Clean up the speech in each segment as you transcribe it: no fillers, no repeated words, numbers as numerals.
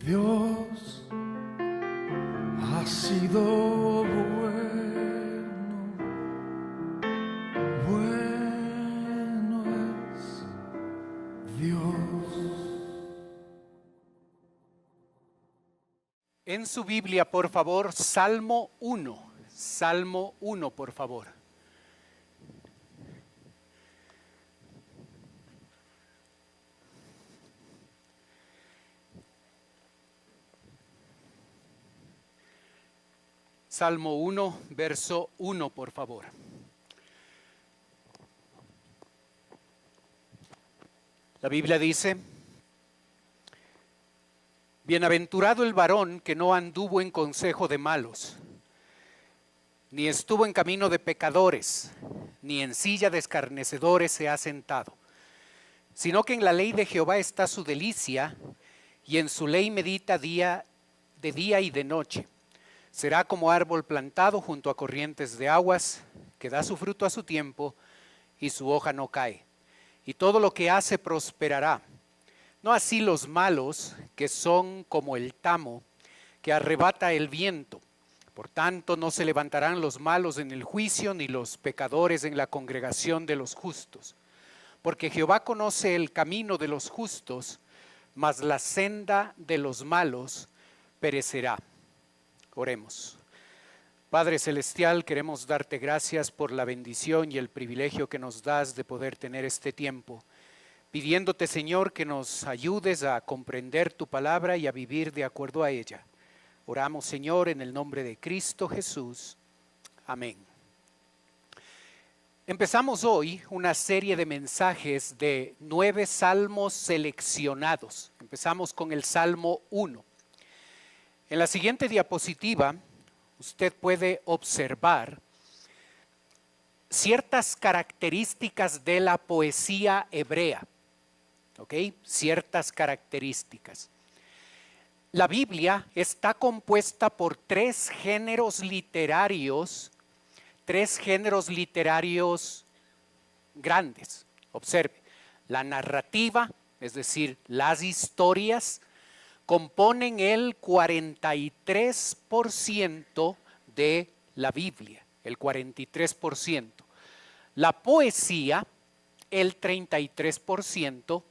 Dios ha sido bueno, bueno es Dios. En su Biblia, por favor, Salmo 1. Salmo 1, por favor. Salmo 1, verso 1, por favor. La Biblia dice: Bienaventurado el varón que no anduvo en consejo de malos, ni estuvo en camino de pecadores, ni en silla de escarnecedores se ha sentado, sino que en la ley de Jehová está su delicia, y en su ley medita de día y de noche. Será como árbol plantado junto a corrientes de aguas, que da su fruto a su tiempo, y su hoja no cae. Y todo lo que hace prosperará. No así los malos, que son como el tamo, que arrebata el viento. Por tanto, no se levantarán los malos en el juicio, ni los pecadores en la congregación de los justos. Porque Jehová conoce el camino de los justos, mas la senda de los malos perecerá. Oremos. Padre Celestial, queremos darte gracias por la bendición y el privilegio que nos das de poder tener este tiempo, pidiéndote, Señor, que nos ayudes a comprender tu palabra y a vivir de acuerdo a ella. Oramos, Señor, en el nombre de Cristo Jesús. Amén. Empezamos hoy una serie de mensajes de 9 salmos seleccionados. Empezamos con el Salmo 1. En la siguiente diapositiva, usted puede observar ciertas características de la poesía hebrea. ¿Ok? Ciertas características. La Biblia está compuesta por tres géneros literarios grandes. Observe, la narrativa, es decir, las historias, componen el 43% de la Biblia, el 43%. La poesía, el 33%,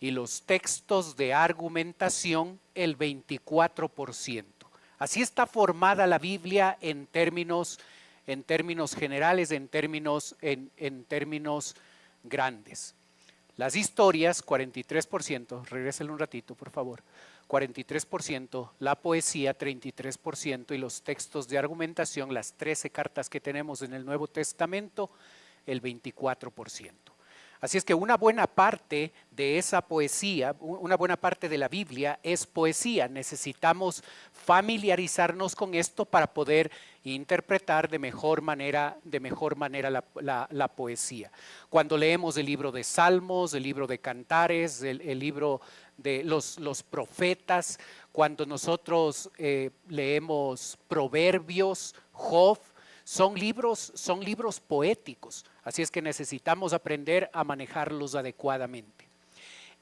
y los textos de argumentación, el 24%. Así está formada la Biblia en términos generales, en términos grandes. Las historias, 43%, regrésale un ratito, por favor. 43%, la poesía 33% y los textos de argumentación, las 13 cartas que tenemos en el Nuevo Testamento, el 24%. Así es que una buena parte de esa poesía, una buena parte de la Biblia es poesía. Necesitamos familiarizarnos con esto para poder interpretar de mejor manera la poesía. Cuando leemos el libro de Salmos, el libro de Cantares, el libro de los profetas, cuando nosotros leemos Proverbios, Job, son libros poéticos, así es que necesitamos aprender a manejarlos adecuadamente.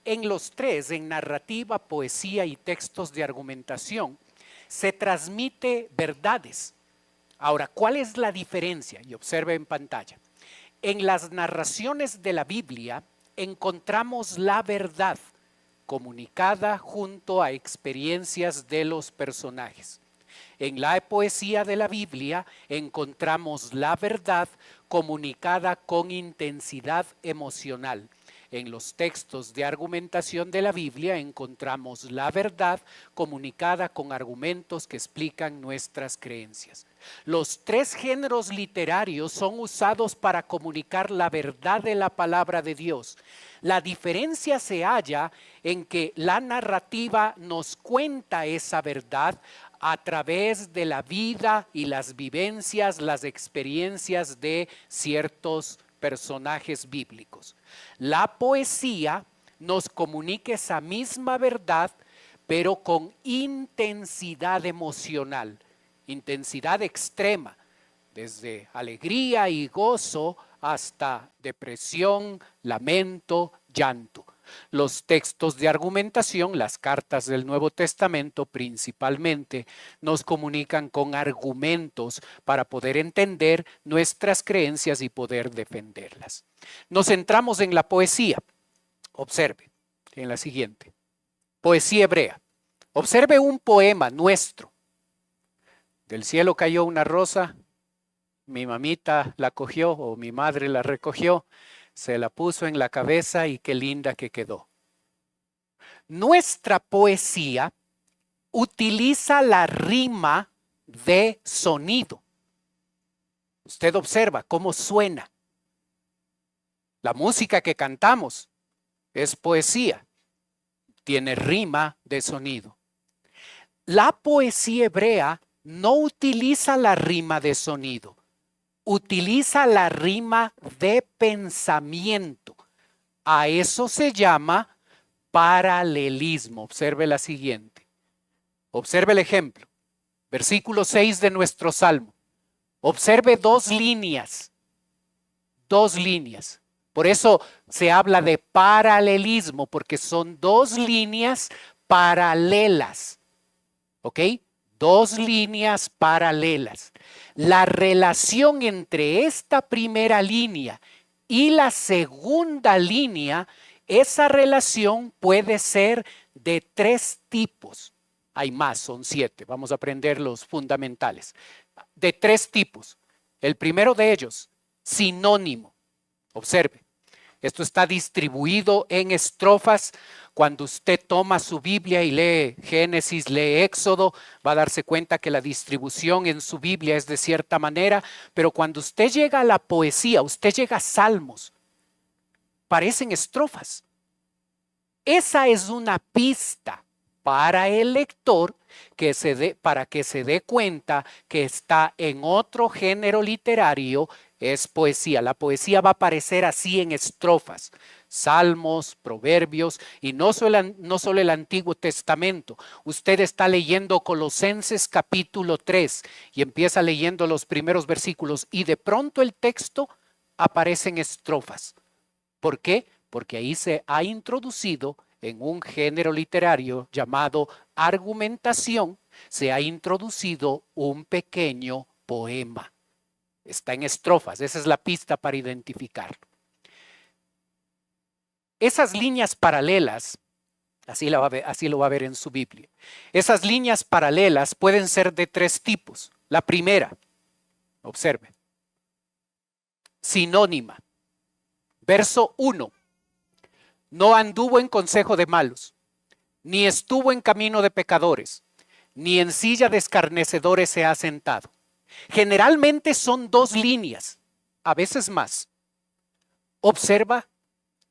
En los tres, en narrativa, poesía y textos de argumentación, se transmite verdades. Ahora, ¿cuál es la diferencia? Y observe en pantalla. En las narraciones de la Biblia encontramos la verdad comunicada junto a experiencias de los personajes. En la poesía de la Biblia encontramos la verdad comunicada con intensidad emocional. En los textos de argumentación de la Biblia encontramos la verdad comunicada con argumentos que explican nuestras creencias. Los tres géneros literarios son usados para comunicar la verdad de la palabra de Dios. La diferencia se halla en que la narrativa nos cuenta esa verdad a través de la vida y las vivencias, las experiencias de ciertos personajes bíblicos. La poesía nos comunica esa misma verdad, pero con intensidad emocional, intensidad extrema, desde alegría y gozo hasta depresión, lamento, llanto. Los textos de argumentación, las cartas del Nuevo Testamento principalmente, nos comunican con argumentos para poder entender nuestras creencias y poder defenderlas. Nos centramos en la poesía. Observe en la siguiente. Poesía hebrea. Observe un poema nuestro. Del cielo cayó una rosa, mi mamita la cogió o mi madre la recogió, se la puso en la cabeza y qué linda que quedó. Nuestra poesía utiliza la rima de sonido. Usted observa cómo suena. La música que cantamos es poesía, tiene rima de sonido. La poesía hebrea no utiliza la rima de sonido, utiliza la rima de pensamiento. A eso se llama paralelismo. Observe la siguiente. Observe el ejemplo. Versículo 6 de nuestro Salmo. Observe dos líneas. Dos líneas. Por eso se habla de paralelismo, porque son dos líneas paralelas. ¿Ok? Dos líneas paralelas. La relación entre esta primera línea y la segunda línea, esa relación puede ser de tres tipos. Hay más, son 7. Vamos a aprender los fundamentales. De tres tipos. El primero de ellos, sinónimo. Observe, esto está distribuido en estrofas. Cuando usted toma su Biblia y lee Génesis, lee Éxodo, va a darse cuenta que la distribución en su Biblia es de cierta manera, pero cuando usted llega a la poesía, usted llega a Salmos, parecen estrofas. Esa es una pista para el lector para que se dé cuenta que está en otro género literario. Es poesía. La poesía va a aparecer así en estrofas, salmos, proverbios, y no solo el Antiguo Testamento. Usted está leyendo Colosenses capítulo 3 y empieza leyendo los primeros versículos y de pronto el texto aparece en estrofas. ¿Por qué? Porque ahí se ha introducido en un género literario llamado argumentación, se ha introducido un pequeño poema. Está en estrofas, esa es la pista para identificarlo. Esas líneas paralelas, así lo va a ver en su Biblia. Esas líneas paralelas pueden ser de tres tipos. La primera, observe, sinónima. Verso 1. No anduvo en consejo de malos, ni estuvo en camino de pecadores, ni en silla de escarnecedores se ha sentado. Generalmente son dos líneas, a veces más. Observa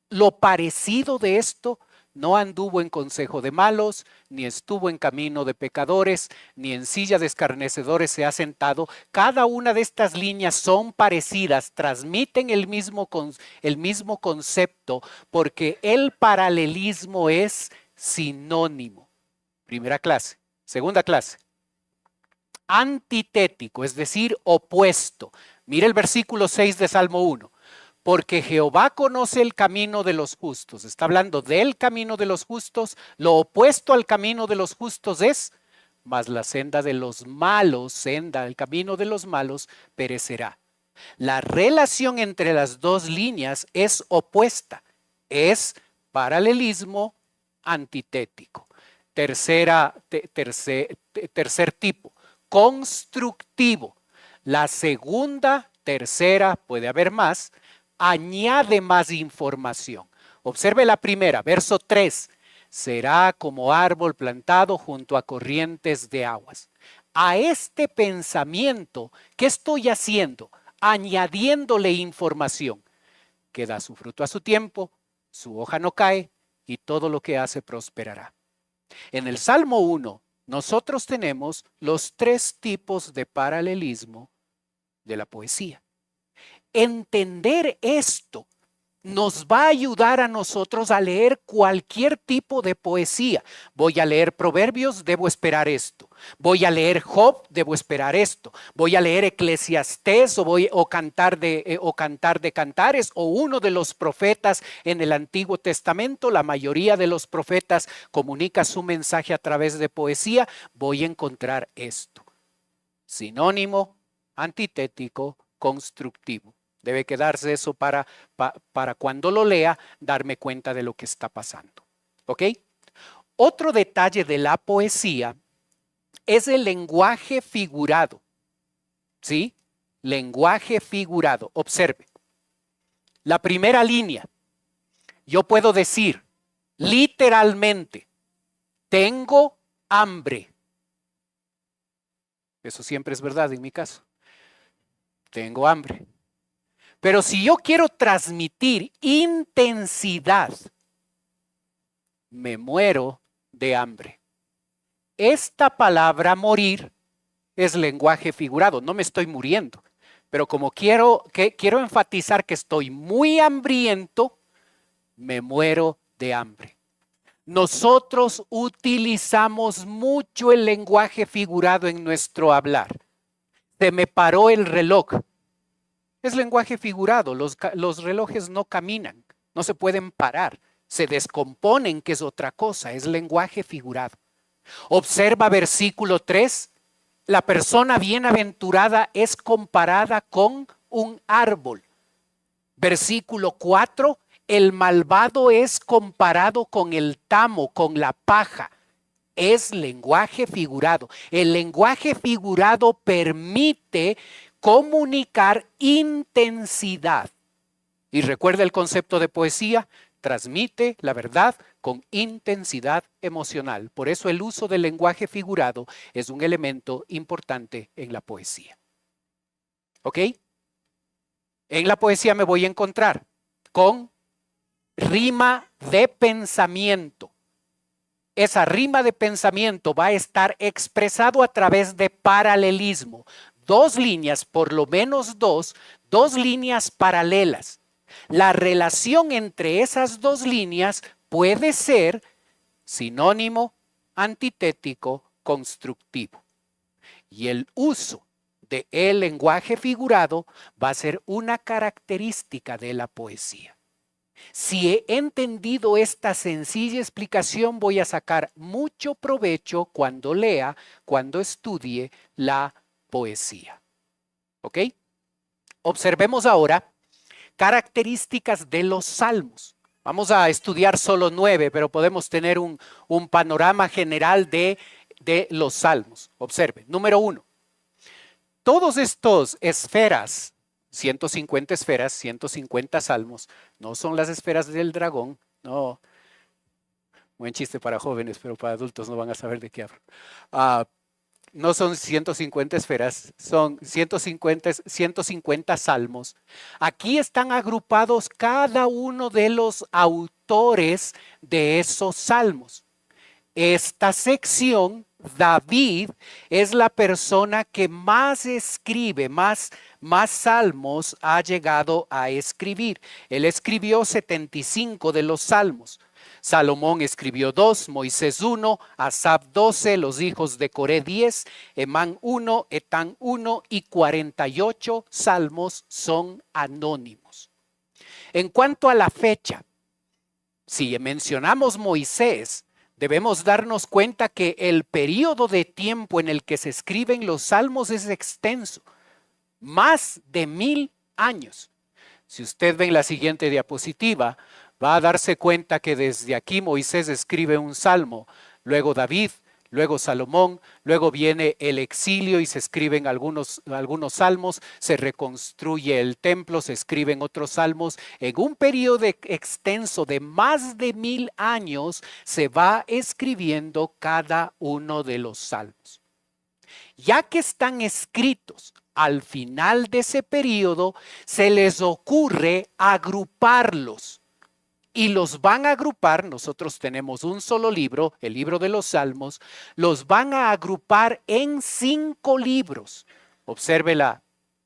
lo parecido de esto. No anduvo en consejo de malos, ni estuvo en camino de pecadores, ni en silla de escarnecedores se ha sentado. Cada una de estas líneas son parecidas, transmiten el mismo concepto, porque el paralelismo es sinónimo. Primera clase. Segunda clase. Antitético, es decir, opuesto. Mire el versículo 6 de Salmo 1. Porque Jehová conoce el camino de los justos. Está hablando del camino de los justos. Lo opuesto al camino de los justos es, mas la senda de los malos, el camino de los malos perecerá. La relación entre las dos líneas es opuesta. Es paralelismo antitético. Tercer tipo, constructivo. La segunda, tercera, puede haber más, añade más información. Observe la primera, verso 3. Será como árbol plantado junto a corrientes de aguas. A este pensamiento, ¿qué estoy haciendo? Añadiéndole información. Que da su fruto a su tiempo, su hoja no cae y todo lo que hace prosperará. En el Salmo 1, nosotros tenemos los tres tipos de paralelismo de la poesía. Entender esto nos va a ayudar a nosotros a leer cualquier tipo de poesía. Voy a leer Proverbios, debo esperar esto. Voy a leer Job, debo esperar esto. Voy a leer Eclesiastés o Cantar de Cantares o uno de los profetas en el Antiguo Testamento. La mayoría de los profetas comunica su mensaje a través de poesía. Voy a encontrar esto. Sinónimo, antitético, constructivo. Debe quedarse eso para cuando lo lea, darme cuenta de lo que está pasando. ¿Ok? Otro detalle de la poesía es el lenguaje figurado. ¿Sí? Lenguaje figurado. Observe. La primera línea. Yo puedo decir literalmente, tengo hambre. Eso siempre es verdad en mi caso. Tengo hambre. Pero si yo quiero transmitir intensidad, me muero de hambre. Esta palabra morir es lenguaje figurado, no me estoy muriendo. Pero como quiero enfatizar que estoy muy hambriento, me muero de hambre. Nosotros utilizamos mucho el lenguaje figurado en nuestro hablar. Se me paró el reloj. Es lenguaje figurado, los relojes no caminan, no se pueden parar, se descomponen, que es otra cosa, es lenguaje figurado. Observa versículo 3, la persona bienaventurada es comparada con un árbol. Versículo 4, el malvado es comparado con el tamo, con la paja. Es lenguaje figurado. El lenguaje figurado permite comunicar intensidad. Y recuerda el concepto de poesía, transmite la verdad con intensidad emocional. Por eso el uso del lenguaje figurado es un elemento importante en la poesía. ¿Ok? En la poesía me voy a encontrar con rima de pensamiento. Esa rima de pensamiento va a estar expresado a través de paralelismo. Dos líneas, por lo menos dos líneas paralelas. La relación entre esas dos líneas puede ser sinónimo, antitético, constructivo. Y el uso del lenguaje figurado va a ser una característica de la poesía. Si he entendido esta sencilla explicación, voy a sacar mucho provecho cuando lea, cuando estudie la poesía. ¿Ok? Observemos ahora características de los salmos. Vamos a estudiar solo 9, pero podemos tener un panorama general de los salmos. Observe, número 1. Todos estos esferas, 150 esferas, 150 salmos, no son las esferas del dragón, no. Buen chiste para jóvenes, pero para adultos no van a saber de qué hablo. No son 150 esferas, son 150 salmos. Aquí están agrupados cada uno de los autores de esos salmos. Esta sección, David, es la persona que más escribe, más salmos ha llegado a escribir. Él escribió 75 de los salmos. Salomón escribió 2, Moisés 1, Asaf 12, los hijos de Coré 10, Emán 1, Etán 1 y 48 salmos son anónimos. En cuanto a la fecha, si mencionamos Moisés, debemos darnos cuenta que el periodo de tiempo en el que se escriben los salmos es extenso, más de 1000 años. Si usted ve en la siguiente diapositiva, va a darse cuenta que desde aquí Moisés escribe un salmo, luego David, luego Salomón, luego viene el exilio y se escriben algunos salmos, se reconstruye el templo, se escriben otros salmos. En un periodo extenso de más de 1000 años se va escribiendo cada uno de los salmos. Ya que están escritos al final de ese periodo, se les ocurre agruparlos. Y los van a agrupar, nosotros tenemos un solo libro, el libro de los Salmos, los van a agrupar en 5 libros. Observe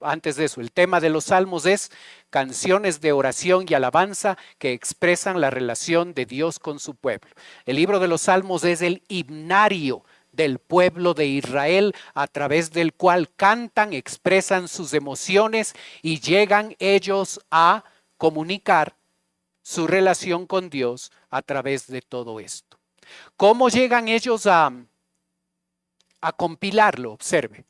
antes de eso, el tema de los salmos es canciones de oración y alabanza que expresan la relación de Dios con su pueblo. El libro de los salmos es el himnario del pueblo de Israel, a través del cual cantan, expresan sus emociones y llegan ellos a comunicar su relación con Dios a través de todo esto. ¿Cómo llegan ellos a compilarlo? Observe.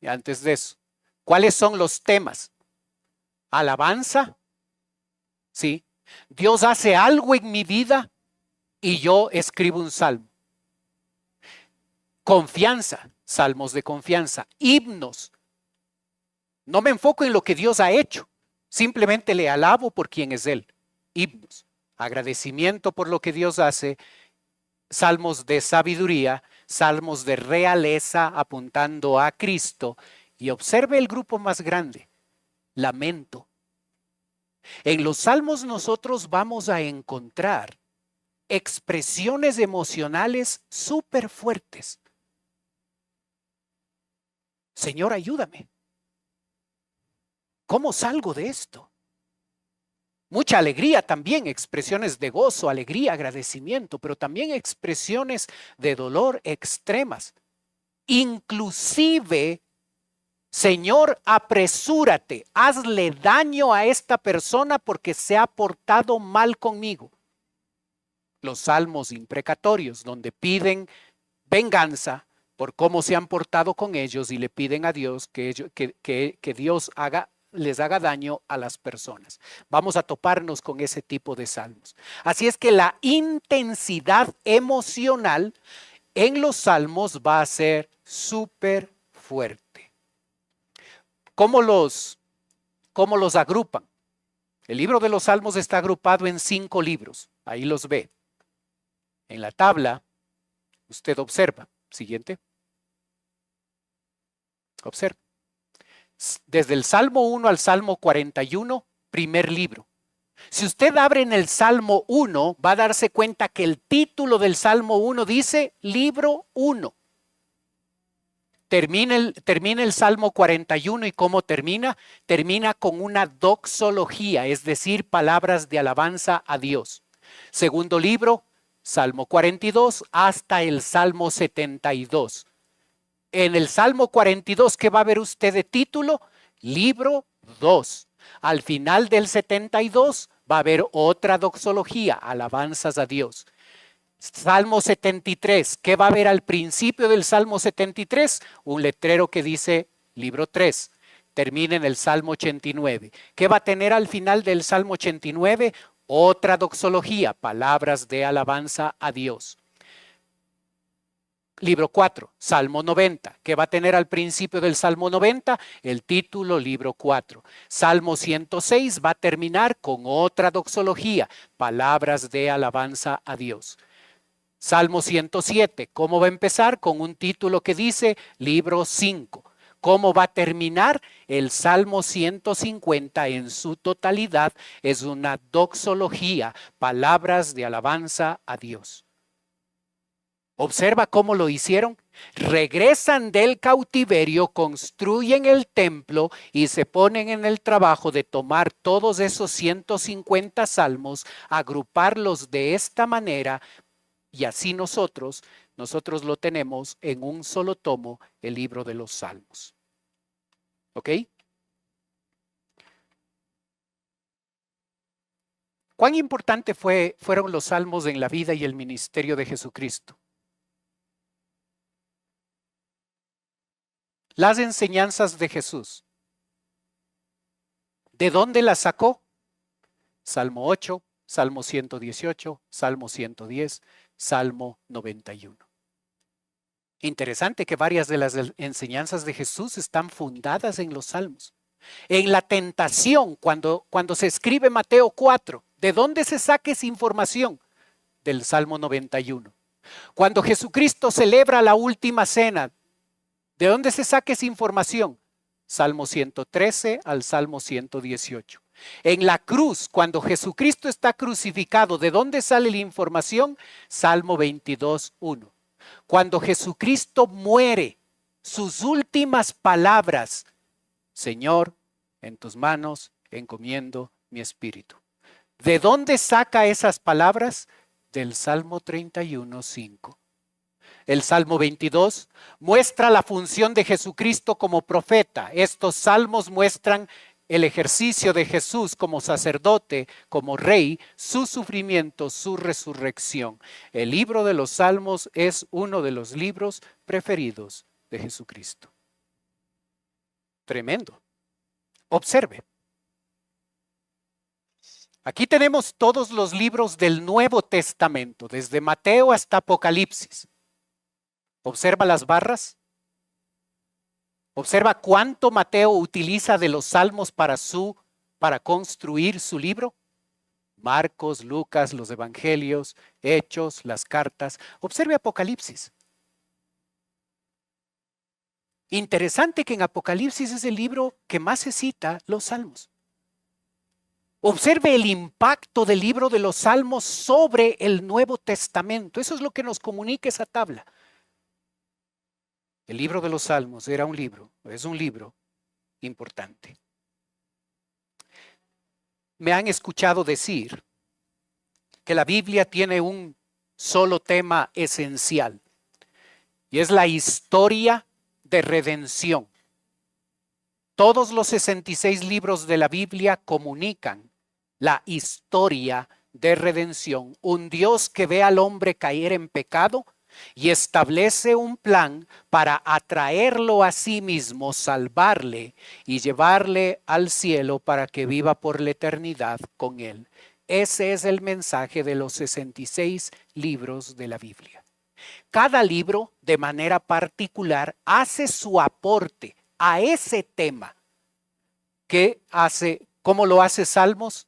Y antes de eso, ¿cuáles son los temas? Alabanza, ¿sí? Dios hace algo en mi vida y yo escribo un salmo. Confianza, salmos de confianza, himnos. No me enfoco en lo que Dios ha hecho, simplemente le alabo por quien es Él. Himnos, agradecimiento por lo que Dios hace, salmos de sabiduría, salmos de realeza apuntando a Cristo. Y observe el grupo más grande, lamento. En los salmos nosotros vamos a encontrar expresiones emocionales súper fuertes. Señor, ayúdame. ¿Cómo salgo de esto? Mucha alegría también, expresiones de gozo, alegría, agradecimiento, pero también expresiones de dolor extremas. Inclusive, Señor, apresúrate, hazle daño a esta persona porque se ha portado mal conmigo. Los salmos imprecatorios, donde piden venganza por cómo se han portado con ellos y le piden a Dios que Dios les haga daño a las personas. Vamos a toparnos con ese tipo de salmos. Así es que la intensidad emocional en los salmos va a ser súper fuerte. ¿Cómo los agrupan? El libro de los salmos está agrupado en 5 libros. Ahí los ve. En la tabla, usted observa. Siguiente. Observa. Desde el Salmo 1 al Salmo 41, primer libro. Si usted abre en el Salmo 1, va a darse cuenta que el título del Salmo 1 dice Libro 1. Termina el Salmo 41 y ¿cómo termina? Termina con una doxología, es decir, palabras de alabanza a Dios. Segundo libro, Salmo 42 hasta el Salmo 72. En el Salmo 42, ¿qué va a ver usted de título? Libro 2. Al final del 72 va a haber otra doxología, alabanzas a Dios. Salmo 73, ¿qué va a haber al principio del Salmo 73? Un letrero que dice libro 3. Termina en el Salmo 89. ¿Qué va a tener al final del Salmo 89? Otra doxología, palabras de alabanza a Dios. Libro 4, Salmo 90. ¿Qué va a tener al principio del Salmo 90? El título, libro 4. Salmo 106 va a terminar con otra doxología, palabras de alabanza a Dios. Salmo 107, ¿cómo va a empezar? Con un título que dice libro 5. ¿Cómo va a terminar? El Salmo 150 en su totalidad es una doxología, palabras de alabanza a Dios. Observa cómo lo hicieron. Regresan del cautiverio, construyen el templo y se ponen en el trabajo de tomar todos esos 150 salmos, agruparlos de esta manera y así nosotros lo tenemos en un solo tomo, el libro de los salmos. ¿Ok? ¿Cuán importante fueron los salmos en la vida y el ministerio de Jesucristo? Las enseñanzas de Jesús. ¿De dónde las sacó? Salmo 8, Salmo 118, Salmo 110, Salmo 91. Interesante que varias de las enseñanzas de Jesús están fundadas en los salmos. En la tentación, cuando se escribe Mateo 4, ¿de dónde se saca esa información? Del Salmo 91. Cuando Jesucristo celebra la última cena, ¿de dónde se saca esa información? Salmo 113 al Salmo 118. En la cruz, cuando Jesucristo está crucificado, ¿de dónde sale la información? Salmo 22, 1. Cuando Jesucristo muere sus últimas palabras: Señor, en tus manos encomiendo mi espíritu. ¿De dónde saca esas palabras? Del Salmo 31:5. El Salmo 22 muestra la función de Jesucristo como profeta. Estos salmos muestran el ejercicio de Jesús como sacerdote, como rey, su sufrimiento, su resurrección. El libro de los Salmos es uno de los libros preferidos de Jesucristo. Tremendo. Observe. Aquí tenemos todos los libros del Nuevo Testamento, desde Mateo hasta Apocalipsis. Observa las barras. Observa cuánto Mateo utiliza de los salmos para construir su libro. Marcos, Lucas, los evangelios, Hechos, las cartas. Observe Apocalipsis. Interesante que en Apocalipsis es el libro que más se cita los salmos. Observe el impacto del libro de los salmos sobre el Nuevo Testamento. Eso es lo que nos comunica esa tabla. El libro de los salmos es un libro importante. Me han escuchado decir que la Biblia tiene un solo tema esencial, y es la historia de redención. Todos los 66 libros de la Biblia comunican la historia de redención. Un Dios que ve al hombre caer en pecado y establece un plan para atraerlo a sí mismo, salvarle y llevarle al cielo para que viva por la eternidad con él. Ese es el mensaje de los 66 libros de la Biblia. Cada libro, de manera particular, hace su aporte a ese tema. ¿Cómo lo hace Salmos?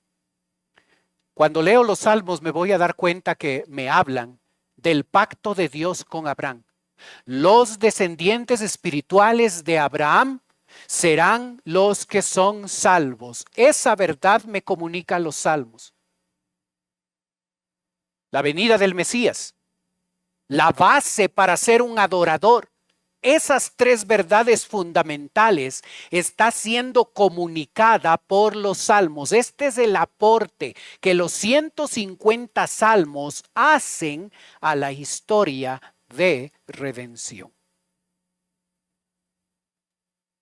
Cuando leo los Salmos me voy a dar cuenta que me hablan del pacto de Dios con Abraham. Los descendientes espirituales de Abraham serán los que son salvos. Esa verdad me comunican los Salmos. La venida del Mesías, la base para ser un adorador. Esas tres verdades fundamentales está siendo comunicada por los salmos. Este es el aporte que los 150 salmos hacen a la historia de redención.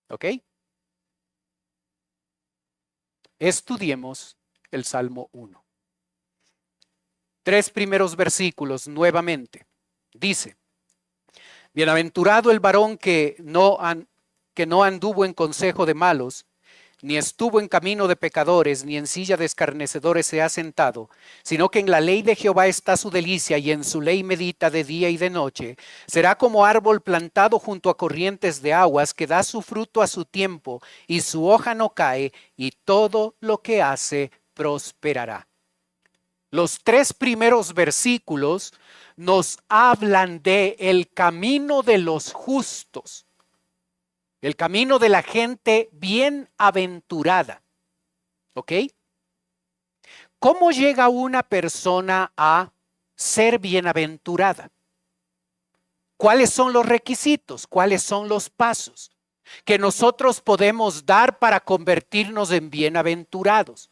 ¿Ok? Estudiemos el Salmo 1. 3 primeros versículos nuevamente. Dice: Bienaventurado el varón que no anduvo en consejo de malos, ni estuvo en camino de pecadores, ni en silla de escarnecedores se ha sentado, sino que en la ley de Jehová está su delicia, y en su ley medita de día y de noche. Será como árbol plantado junto a corrientes de aguas, que da su fruto a su tiempo, y su hoja no cae, y todo lo que hace prosperará. Los 3 primeros versículos nos hablan de el camino de los justos, el camino de la gente bienaventurada. ¿Ok? ¿Cómo llega una persona a ser bienaventurada? ¿Cuáles son los requisitos? ¿Cuáles son los pasos que nosotros podemos dar para convertirnos en bienaventurados?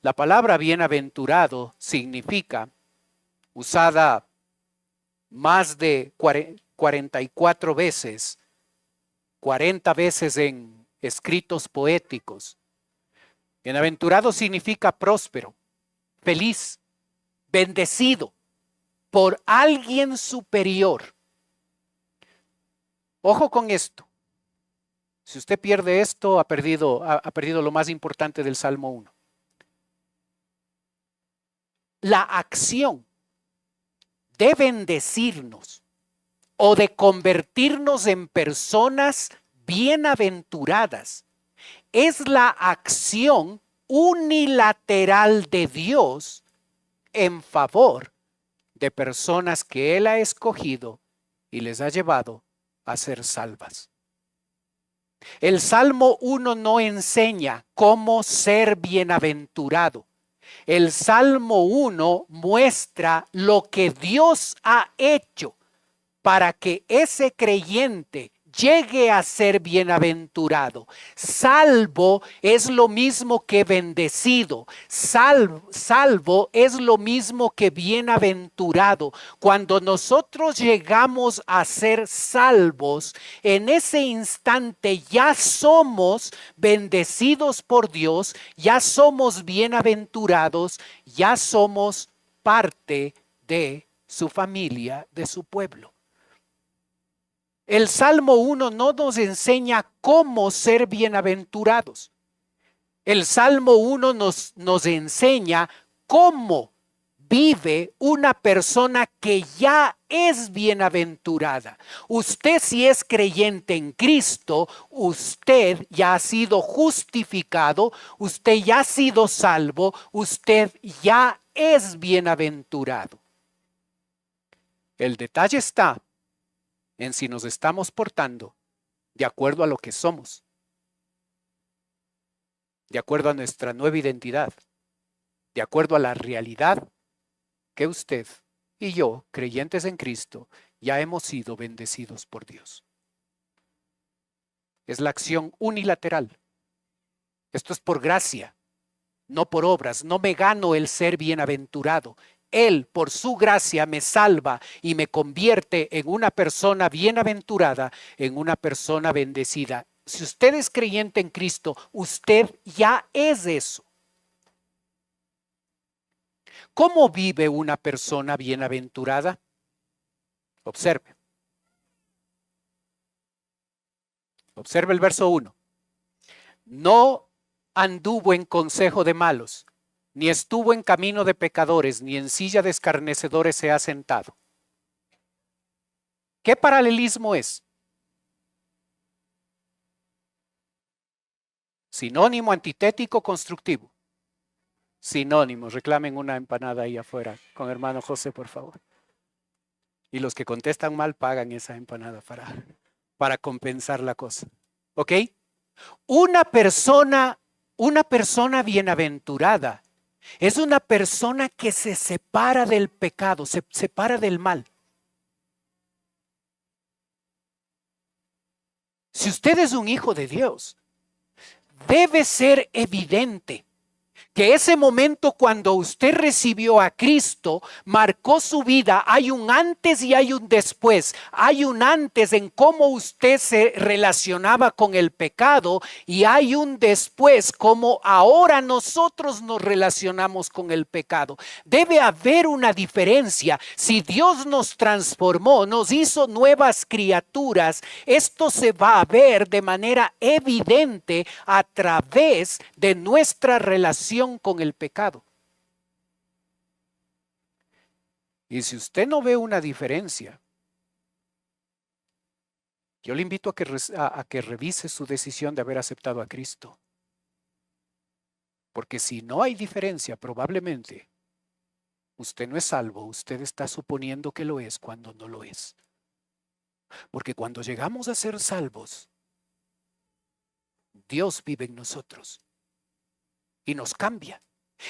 La palabra bienaventurado significa, usada más de 44 veces, 40 veces en escritos poéticos. Bienaventurado significa próspero, feliz, bendecido por alguien superior. Ojo con esto. Si usted pierde esto, ha perdido lo más importante del Salmo 1. La acción de bendecirnos o de convertirnos en personas bienaventuradas es la acción unilateral de Dios en favor de personas que Él ha escogido y les ha llevado a ser salvas. El Salmo 1 no enseña cómo ser bienaventurado. El Salmo 1 muestra lo que Dios ha hecho para que ese creyente llegue a ser bienaventurado. Salvo es lo mismo que bendecido. Salvo es lo mismo que bienaventurado. Cuando nosotros llegamos a ser salvos, en ese instante ya somos bendecidos por Dios, ya somos bienaventurados, ya somos parte de su familia, de su pueblo. El Salmo 1 no nos enseña cómo ser bienaventurados. El Salmo 1 nos enseña cómo vive una persona que ya es bienaventurada. Usted, si es creyente en Cristo, usted ya ha sido justificado, usted ya ha sido salvo, usted ya es bienaventurado. El detalle está en si nos estamos portando de acuerdo a lo que somos, de acuerdo a nuestra nueva identidad, de acuerdo a la realidad que usted y yo, creyentes en Cristo, ya hemos sido bendecidos por Dios. Es la acción unilateral. Esto es por gracia, no por obras. No me gano el ser bienaventurado. Él, por su gracia, me salva y me convierte en una persona bienaventurada, en una persona bendecida. Si usted es creyente en Cristo, usted ya es eso. ¿Cómo vive una persona bienaventurada? Observe. Observe el verso 1. No anduvo en consejo de malos, ni estuvo en camino de pecadores, ni en silla de escarnecedores se ha sentado. ¿Qué paralelismo es? Sinónimo, antitético, constructivo. Sinónimos. Reclamen una empanada ahí afuera con hermano José, por favor. Y los que contestan mal pagan esa empanada para compensar la cosa. ¿Ok? Una persona bienaventurada es una persona que se separa del pecado, se separa del mal. Si usted es un hijo de Dios, debe ser evidente que ese momento cuando usted recibió a Cristo marcó su vida. Hay un antes y hay un después. Hay un antes en cómo usted se relacionaba con el pecado y hay un después como ahora nosotros nos relacionamos con el pecado. Debe haber una diferencia. Si Dios nos transformó, nos hizo nuevas criaturas, esto se va a ver de manera evidente a través de nuestra relación con el pecado. Y si usted no ve una diferencia, yo le invito a que revise su decisión de haber aceptado a Cristo. Porque si no hay diferencia, probablemente usted no es salvo, usted está suponiendo que lo es cuando no lo es. Porque cuando llegamos a ser salvos, Dios vive en nosotros y nos cambia.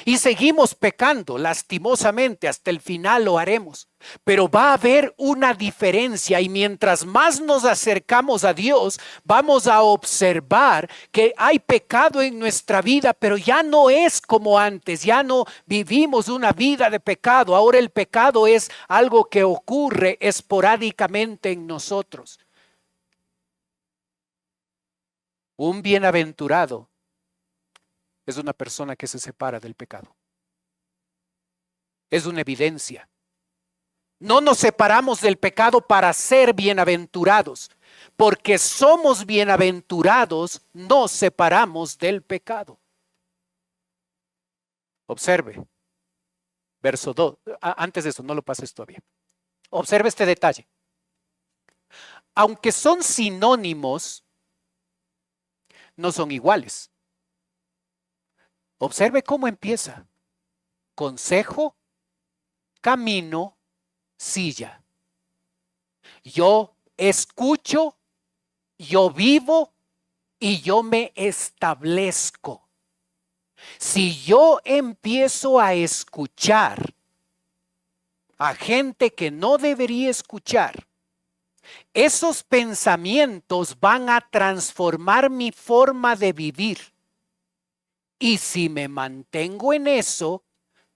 Y seguimos pecando, lastimosamente, hasta el final lo haremos. Pero va a haber una diferencia y mientras más nos acercamos a Dios, vamos a observar que hay pecado en nuestra vida, pero ya no es como antes, ya no vivimos una vida de pecado. Ahora el pecado es algo que ocurre esporádicamente en nosotros. Un bienaventurado es una persona que se separa del pecado. Es una evidencia. No nos separamos del pecado para ser bienaventurados. Porque somos bienaventurados, nos separamos del pecado. Observe. Verso 2. Antes de eso, no lo pases todavía. Observe este detalle. Aunque son sinónimos, no son iguales. Observe cómo empieza. Consejo, camino, silla. Yo escucho, yo vivo y yo me establezco. Si yo empiezo a escuchar a gente que no debería escuchar, Esos pensamientos van a transformar mi forma de vivir. Y si me mantengo en eso,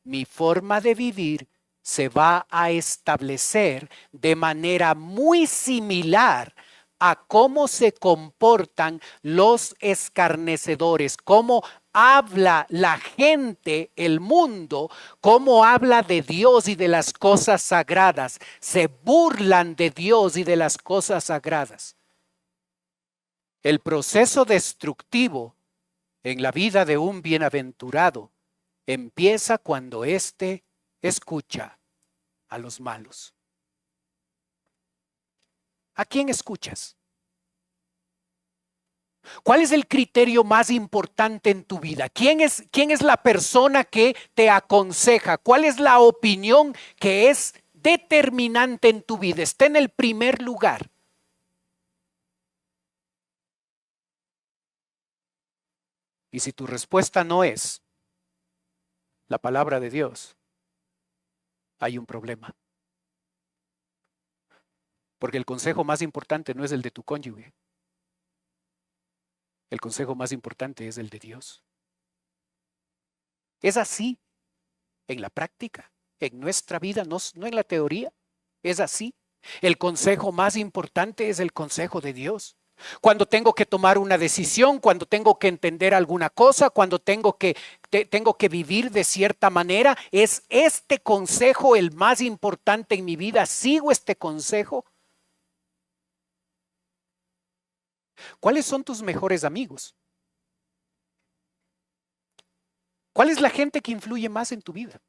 mi forma de vivir se va a establecer de manera muy similar a cómo se comportan los escarnecedores, cómo habla la gente, el mundo, cómo habla de Dios y de las cosas sagradas. Se burlan de Dios y de las cosas sagradas. El proceso destructivo en la vida de un bienaventurado empieza cuando éste escucha a los malos. ¿A quién escuchas? ¿Cuál es el criterio más importante en tu vida? ¿Quién es la persona que te aconseja? ¿Cuál es la opinión que es determinante en tu vida? Está en el primer lugar. Y si tu respuesta no es la palabra de Dios, hay un problema. Porque el consejo más importante no es el de tu cónyuge. El consejo más importante es el de Dios. Es así en la práctica, en nuestra vida, no en la teoría. Es así. El consejo más importante es el consejo de Dios. Cuando tengo que tomar una decisión, cuando tengo que entender alguna cosa, cuando tengo que vivir de cierta manera, ¿es este consejo el más importante en mi vida? ¿Sigo este consejo? ¿Cuáles son tus mejores amigos? ¿Cuál es la gente que influye más en tu vida?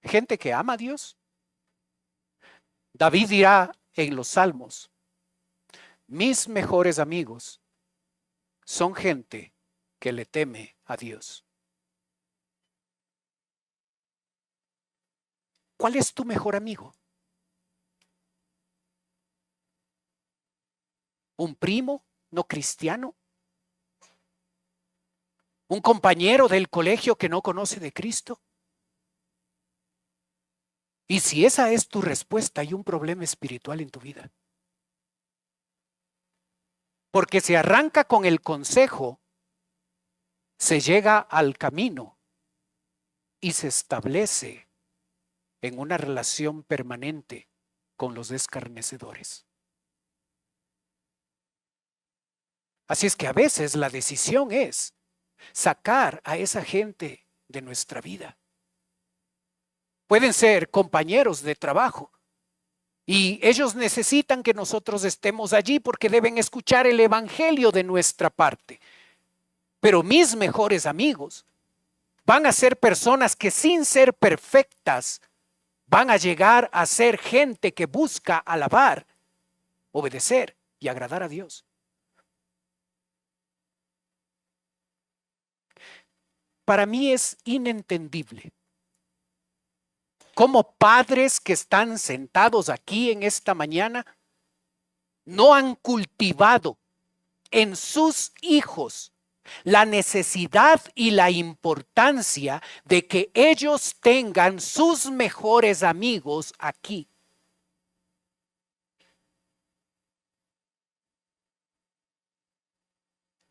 ¿Gente que ama a Dios? David dirá en los Salmos, mis mejores amigos son gente que le teme a Dios. ¿Cuál es tu mejor amigo? ¿Un primo no cristiano? ¿Un compañero del colegio que no conoce de Cristo? Y si esa es tu respuesta, hay un problema espiritual en tu vida. Porque se arranca con el consejo, se llega al camino y se establece en una relación permanente con los escarnecedores. Así es que a veces la decisión es sacar a esa gente de nuestra vida. Pueden ser compañeros de trabajo y ellos necesitan que nosotros estemos allí porque deben escuchar el evangelio de nuestra parte. Pero mis mejores amigos van a ser personas que sin ser perfectas van a llegar a ser gente que busca alabar, obedecer y agradar a Dios. Para mí es inentendible cómo padres que están sentados aquí en esta mañana no han cultivado en sus hijos la necesidad y la importancia de que ellos tengan sus mejores amigos aquí.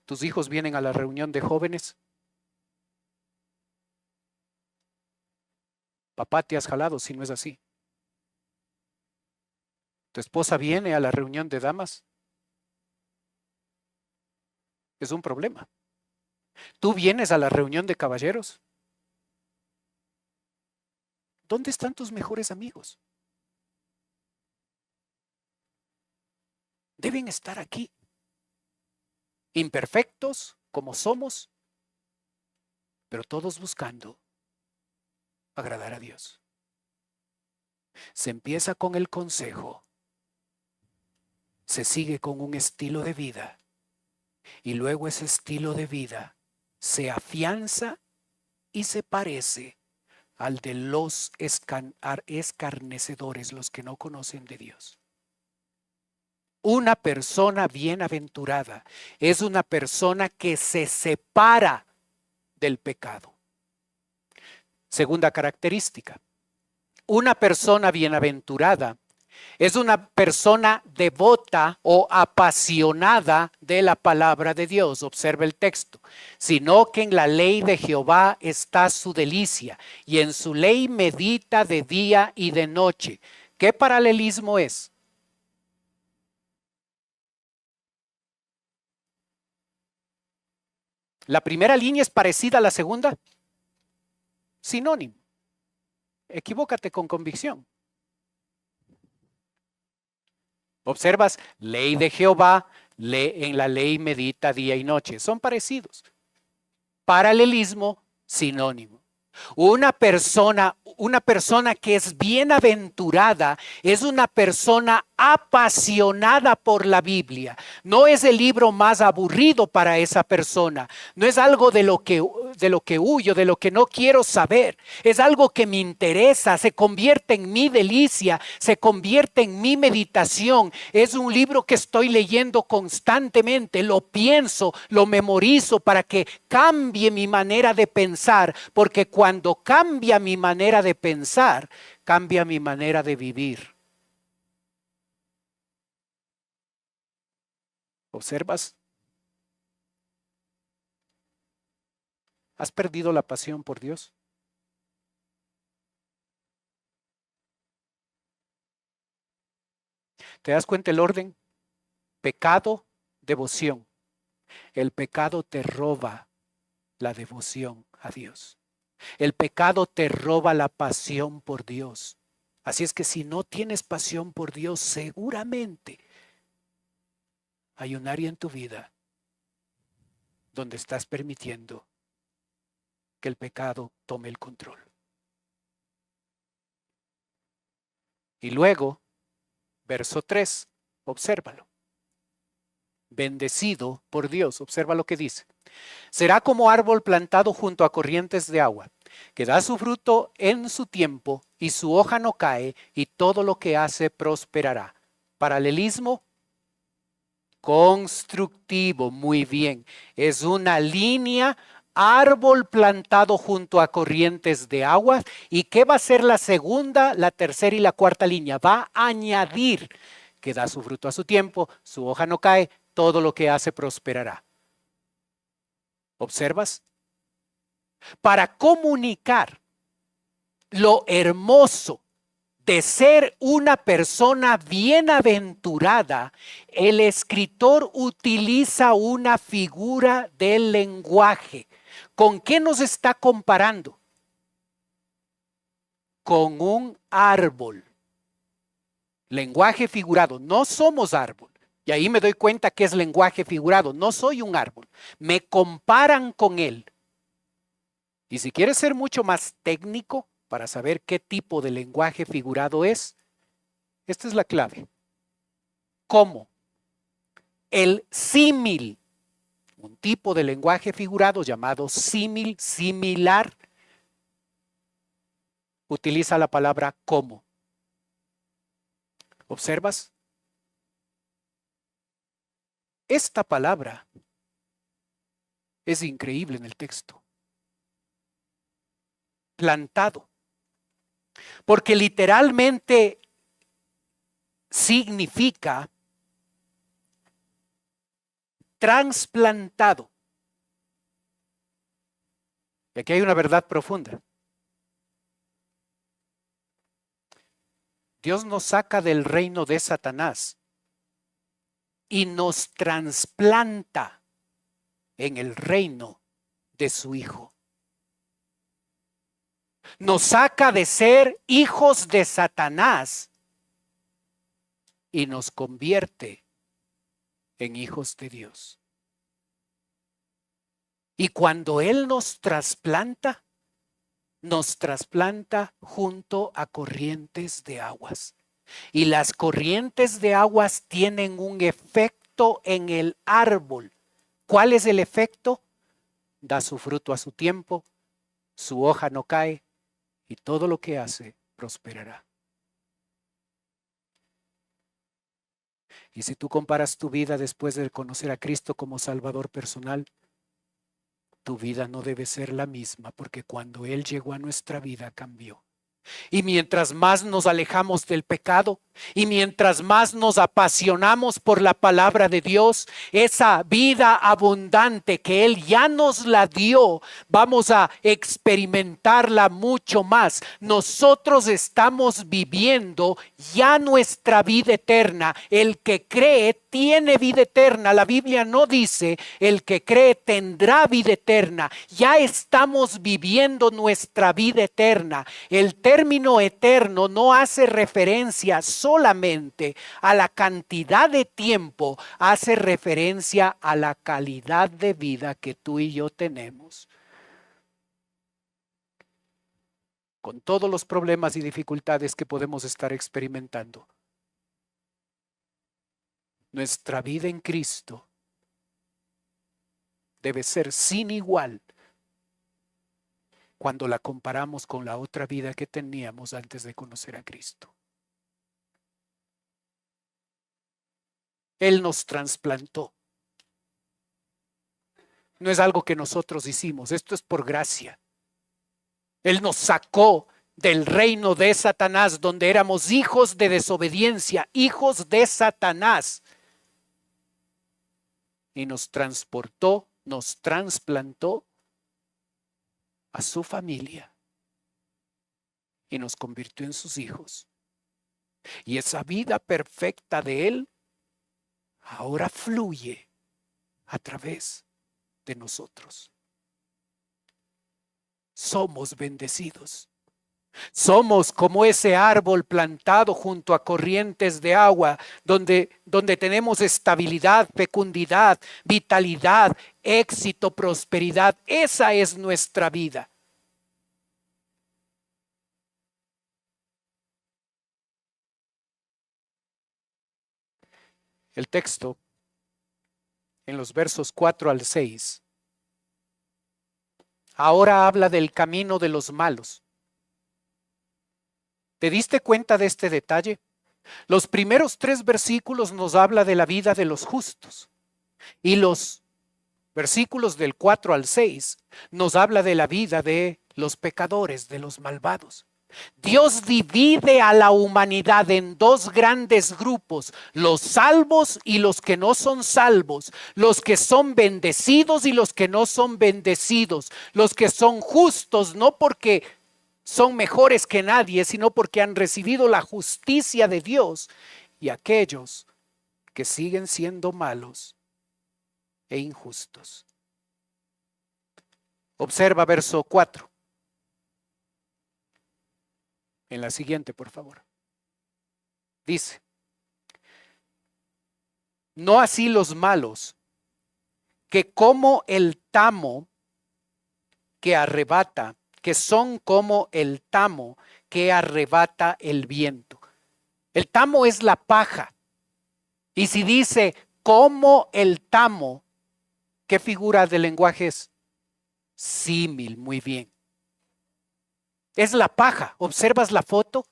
¿Tus hijos vienen a la reunión de jóvenes? Papá, te has jalado si no es así. ¿Tu esposa viene a la reunión de damas? Es un problema. ¿Tú vienes a la reunión de caballeros? ¿Dónde están tus mejores amigos? Deben estar aquí. Imperfectos como somos, pero todos buscando agradar a Dios. Se empieza con el consejo, se sigue con un estilo de vida y luego ese estilo de vida se afianza y se parece al de los escarnecedores, los que no conocen de Dios. Una persona bienaventurada es una persona que se separa del pecado. Segunda característica, Una persona bienaventurada es una persona devota o apasionada de la palabra de Dios. Observa el texto. Sino que en la ley de Jehová está su delicia, y en su ley medita de día y de noche. ¿Qué paralelismo es? La primera línea es parecida a la segunda. Sinónimo. Equivócate con convicción. Observas, ley de Jehová, en la ley medita día y noche. Son parecidos. Paralelismo, sinónimo. Una persona que es bienaventurada es una persona apasionada por la Biblia. No es el libro más aburrido para esa persona. No es algo de lo que huyo, de lo que no quiero saber. Es algo que me interesa, se convierte en mi delicia, se convierte en mi meditación. Es un libro que estoy leyendo constantemente, lo pienso, lo memorizo para que cambie mi manera de pensar, porque cuando cambia mi manera de pensar, cambia mi manera de vivir. ¿Observas? ¿Has perdido la pasión por Dios? ¿Te das cuenta el orden? Pecado, devoción. El pecado te roba la devoción a Dios. El pecado te roba la pasión por Dios. Así es que si no tienes pasión por Dios, seguramente hay un área en tu vida donde estás permitiendo que el pecado tome el control. Y luego, verso 3, obsérvalo. Bendecido por Dios, observa lo que dice. Será como árbol plantado junto a corrientes de agua, que da su fruto en su tiempo y su hoja no cae, y todo lo que hace prosperará. Paralelismo constructivo, muy bien. Es una línea, árbol plantado junto a corrientes de agua. ¿Y qué va a ser la segunda, la tercera y la cuarta línea? Va a añadir que da su fruto a su tiempo, su hoja no cae, todo lo que hace prosperará. ¿Observas? Para comunicar lo hermoso de ser una persona bienaventurada, el escritor utiliza una figura del lenguaje. ¿Con qué nos está comparando? Con un árbol. Lenguaje figurado. No somos árbol. Y ahí me doy cuenta que es lenguaje figurado. No soy un árbol. Me comparan con él. Y si quieres ser mucho más técnico para saber qué tipo de lenguaje figurado es, esta es la clave. ¿Cómo? El símil, un tipo de lenguaje figurado llamado símil, similar, utiliza la palabra como. ¿Observas? Esta palabra es increíble en el texto. Plantado. Porque literalmente significa trasplantado. Y aquí hay una verdad profunda. Dios nos saca del reino de Satanás y nos trasplanta en el reino de su Hijo. Nos saca de ser hijos de Satanás y nos convierte en hijos de Dios. Y cuando Él nos trasplanta junto a corrientes de aguas. Y las corrientes de aguas tienen un efecto en el árbol. ¿Cuál es el efecto? Da su fruto a su tiempo, su hoja no cae y todo lo que hace prosperará. Y si tú comparas tu vida después de conocer a Cristo como Salvador personal, tu vida no debe ser la misma, porque cuando Él llegó a nuestra vida cambió. Y mientras más nos alejamos del pecado y mientras más nos apasionamos por la palabra de Dios, esa vida abundante que Él ya nos la dio, vamos a experimentarla mucho más. Nosotros estamos viviendo ya nuestra vida eterna. El que cree tiene vida eterna. La Biblia no dice el que cree tendrá vida eterna. Ya estamos viviendo nuestra vida eterna. El término eterno no hace referencia solamente a la cantidad de tiempo, hace referencia a la calidad de vida que tú y yo tenemos. Con todos los problemas y dificultades que podemos estar experimentando, nuestra vida en Cristo debe ser sin igual cuando la comparamos con la otra vida que teníamos antes de conocer a Cristo. Él nos trasplantó. No es algo que nosotros hicimos, esto es por gracia. Él nos sacó del reino de Satanás, donde éramos hijos de desobediencia, hijos de Satanás. Y nos transportó, nos trasplantó a su familia y nos convirtió en sus hijos. Y esa vida perfecta de Él ahora fluye a través de nosotros. Somos bendecidos. Somos como ese árbol plantado junto a corrientes de agua, donde tenemos estabilidad, fecundidad, vitalidad, éxito, prosperidad. Esa es nuestra vida. El texto, en los versos 4 al 6, ahora habla del camino de los malos. ¿Te diste cuenta de este detalle? Los primeros 3 versículos nos habla de la vida de los justos y los versículos del 4 al 6 nos habla de la vida de los pecadores, de los malvados. Dios divide a la humanidad en 2 grandes grupos, los salvos y los que no son salvos, los que son bendecidos y los que no son bendecidos, los que son justos no porque son mejores que nadie, sino porque han recibido la justicia de Dios, y aquellos que siguen siendo malos e injustos. Observa verso 4. En la siguiente, por favor. Dice: no así los malos, que como el tamo que arrebata, que son como el tamo que arrebata el viento. El tamo es la paja. Y si dice como el tamo, ¿qué figura de lenguaje es? Símil, muy bien. Es la paja. ¿Observas la foto?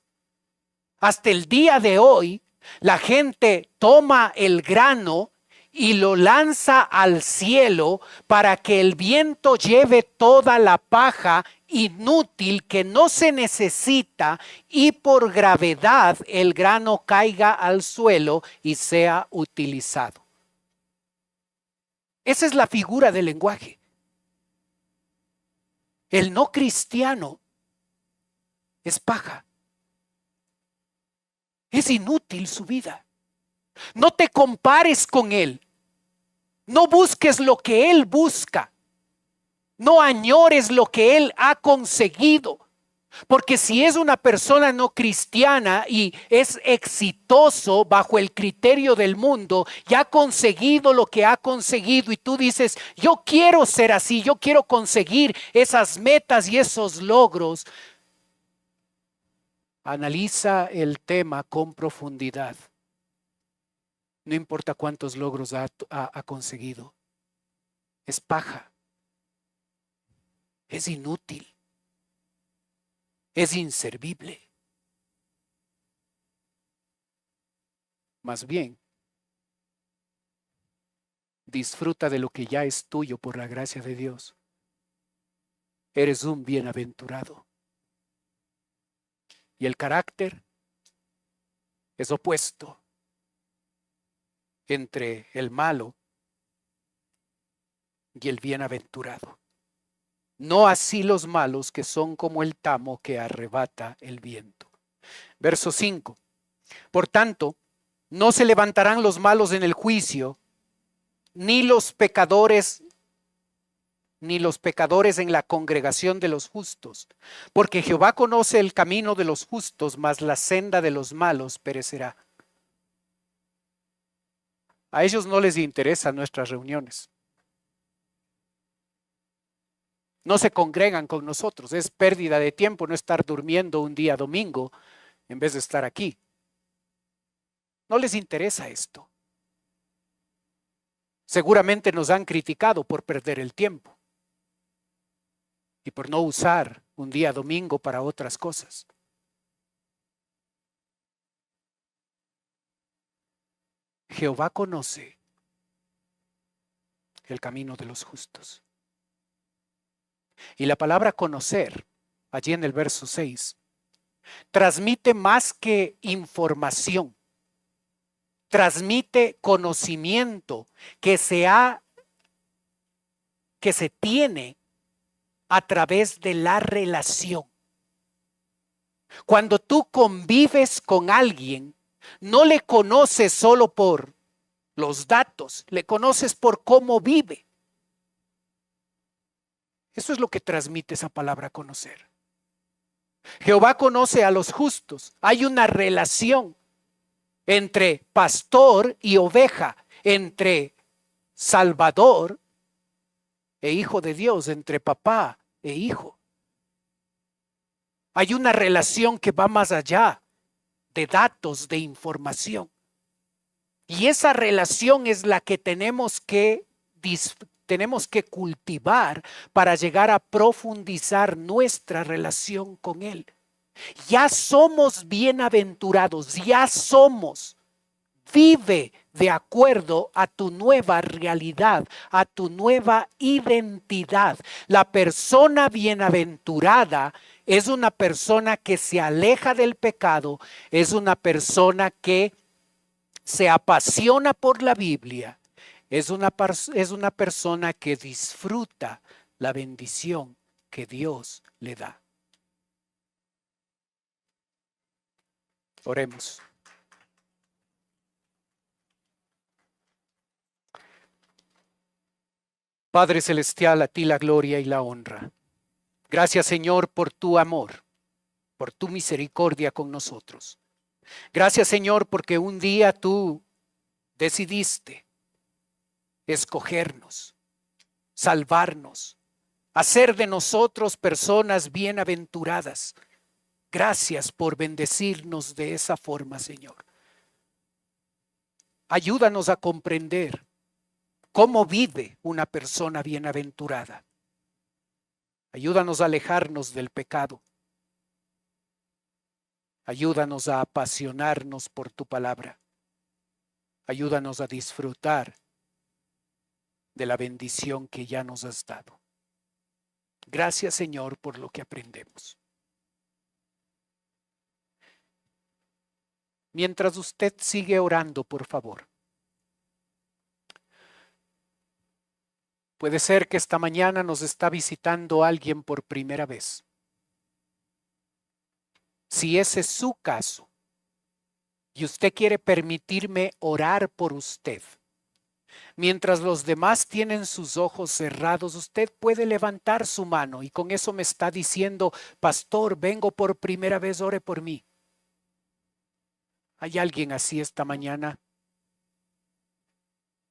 Hasta el día de hoy, la gente toma el grano y lo lanza al cielo para que el viento lleve toda la paja inútil que no se necesita y por gravedad el grano caiga al suelo y sea utilizado. Esa es la figura del lenguaje. El no cristiano es paja. Es inútil su vida. No te compares con él. No busques lo que él busca. No añores lo que él ha conseguido. Porque si es una persona no cristiana y es exitoso bajo el criterio del mundo, ya ha conseguido lo que ha conseguido y tú dices, yo quiero ser así, yo quiero conseguir esas metas y esos logros. Analiza el tema con profundidad. No importa cuántos logros ha conseguido. Es paja. Es inútil. Es inservible. Más bien, disfruta de lo que ya es tuyo por la gracia de Dios. Eres un bienaventurado. Y el carácter es opuesto entre el malo y el bienaventurado. No así los malos, que son como el tamo que arrebata el viento. Verso 5. Por tanto, no se levantarán los malos en el juicio, ni los pecadores en la congregación de los justos, porque Jehová conoce el camino de los justos, mas la senda de los malos perecerá. A ellos no les interesan nuestras reuniones. No se congregan con nosotros. Es pérdida de tiempo no estar durmiendo un día domingo en vez de estar aquí. No les interesa esto. Seguramente nos han criticado por perder el tiempo y por no usar un día domingo para otras cosas. Jehová conoce el camino de los justos. Y la palabra conocer, allí en el verso 6, transmite más que información, transmite conocimiento que se tiene a través de la relación. Cuando tú convives con alguien, no le conoces solo por los datos, le conoces por cómo vive. Eso es lo que transmite esa palabra conocer. Jehová conoce a los justos. Hay una relación entre pastor y oveja, entre salvador e hijo de Dios, entre papá e hijo. Hay una relación que va más allá de datos, de información. Y esa relación es la que tenemos que cultivar para llegar a profundizar nuestra relación con Él. Ya somos bienaventurados, ya somos. Vive de acuerdo a tu nueva realidad, a tu nueva identidad. La persona bienaventurada es una persona que se aleja del pecado, es una persona que se apasiona por la Biblia, es una persona que disfruta la bendición que Dios le da. Oremos. Padre Celestial, a ti la gloria y la honra. Gracias, Señor, por tu amor, por tu misericordia con nosotros. Gracias, Señor, porque un día tú decidiste escogernos, salvarnos, hacer de nosotros personas bienaventuradas. Gracias por bendecirnos de esa forma, Señor. Ayúdanos a comprender cómo vive una persona bienaventurada. Ayúdanos a alejarnos del pecado. Ayúdanos a apasionarnos por tu palabra. Ayúdanos a disfrutar de la bendición que ya nos has dado. Gracias, Señor, por lo que aprendemos. Mientras usted sigue orando, por favor. Puede ser que esta mañana nos está visitando alguien por primera vez. Si ese es su caso y usted quiere permitirme orar por usted, mientras los demás tienen sus ojos cerrados, usted puede levantar su mano y con eso me está diciendo: pastor, vengo por primera vez, ore por mí. ¿Hay alguien así esta mañana?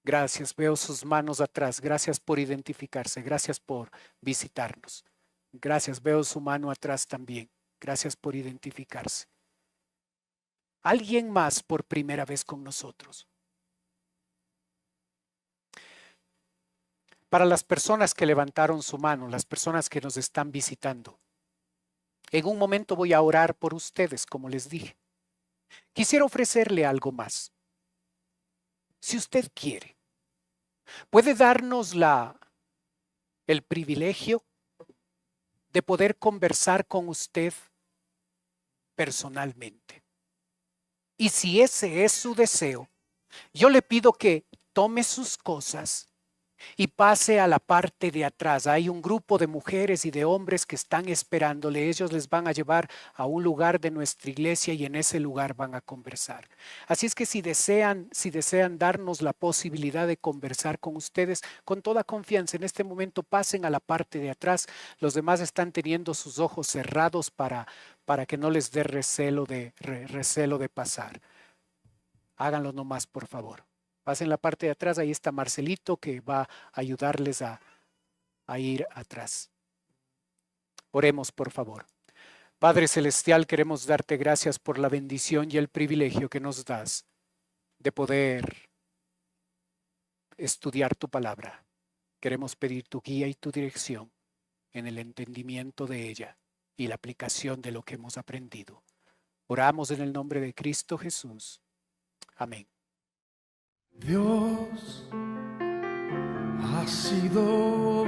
Gracias, veo sus manos atrás. Gracias por identificarse. Gracias por visitarnos. Gracias, veo su mano atrás también. Gracias por identificarse. ¿Alguien más por primera vez con nosotros? Para las personas que levantaron su mano, las personas que nos están visitando, en un momento voy a orar por ustedes, como les dije. Quisiera ofrecerle algo más. Si usted quiere, puede darnos el privilegio de poder conversar con usted personalmente. Y si ese es su deseo, yo le pido que tome sus cosas y pase a la parte de atrás. Hay un grupo de mujeres y de hombres que están esperándole. Ellos les van a llevar a un lugar de nuestra iglesia y en ese lugar van a conversar. Así es que si desean darnos la posibilidad de conversar con ustedes, con toda confianza, en este momento pasen a la parte de atrás. Los demás están teniendo sus ojos cerrados para que no les dé recelo de pasar. Háganlo nomás, por favor. Pasen la parte de atrás, ahí está Marcelito que va a ayudarles a ir atrás. Oremos, por favor. Padre Celestial, queremos darte gracias por la bendición y el privilegio que nos das de poder estudiar tu palabra. Queremos pedir tu guía y tu dirección en el entendimiento de ella y la aplicación de lo que hemos aprendido. Oramos en el nombre de Cristo Jesús. Amén. Dios ha sido